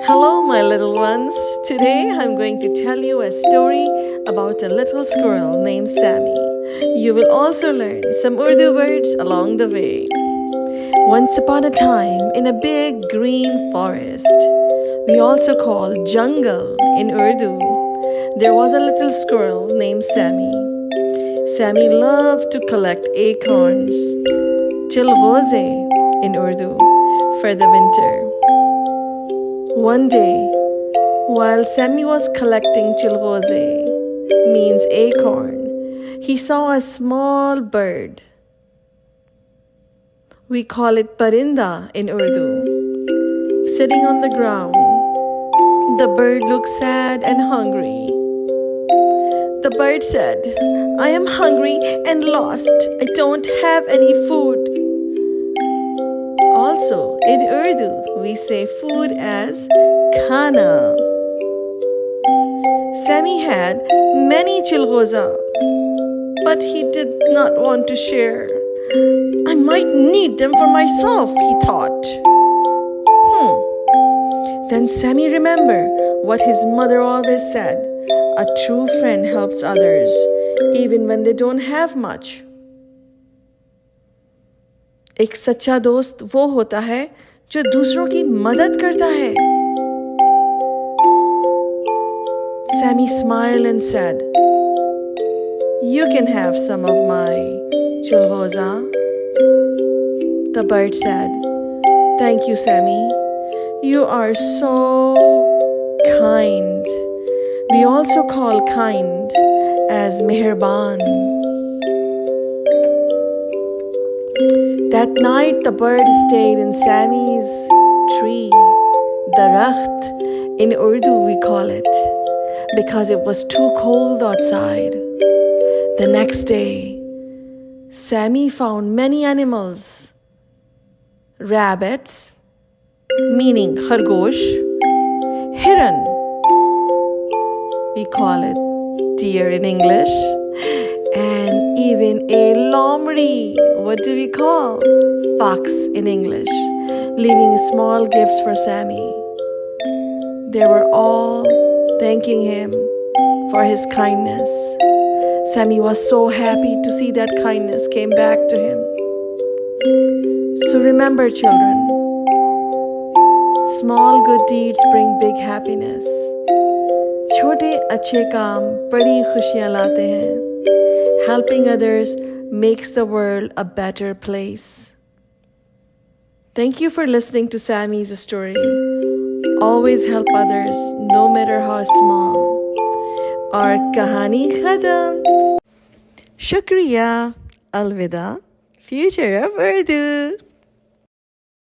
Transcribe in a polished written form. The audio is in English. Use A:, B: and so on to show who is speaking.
A: Hello, my little ones. Today I'm going to tell you a story about a little squirrel named Sammy. You will also learn some Urdu words along the way. Once upon a time, in a big green forest, we also call jungle in Urdu, there was a little squirrel named Sammy. Sammy loved to collect acorns, chilghoze in Urdu, for the winter. One day, while Sammy was collecting chilghoze, means acorn, he saw a small bird. We call it parinda in Urdu. Sitting on the ground, the bird looked sad and hungry. The bird said, "I am hungry and lost. I don't have any food." Also, in Urdu, we say food as khana. Sammy had many chilghoza, but he did not want to share. I might need them for myself, he thought. Then Sammy remembered what his mother always said, a true friend helps others, even when they don't have much. एक सच्चा दोस्त वो होता है जो दूसरों की मदद करता है. Sammy smiled and said, "You can have some of my chilghoza." The bird said, "Thank you, Sammy. You are so kind." We also call kind as meherban. That night, the bird stayed in Sammy's tree, darakht in Urdu we call it, because it was too cold outside. The next day, Sammy found many animals. Rabbits, meaning khargosh, hiran, we call it deer in English, and even a lomri, what do we call? Fox in English, leaving small gifts for Sammy. They were all thanking him for his kindness. Sammy was so happy to see that kindness came back to him. So remember, children, small good deeds bring big happiness. छोटे अच्छे काम बड़ी खुशियाँ लाते हैं. Helping others makes the world a better place. Thank you for listening to Sammy's story. Always help others, no matter how small. और कहानी खत्म. शुक्रिया. अलविदा. Future of Urdu.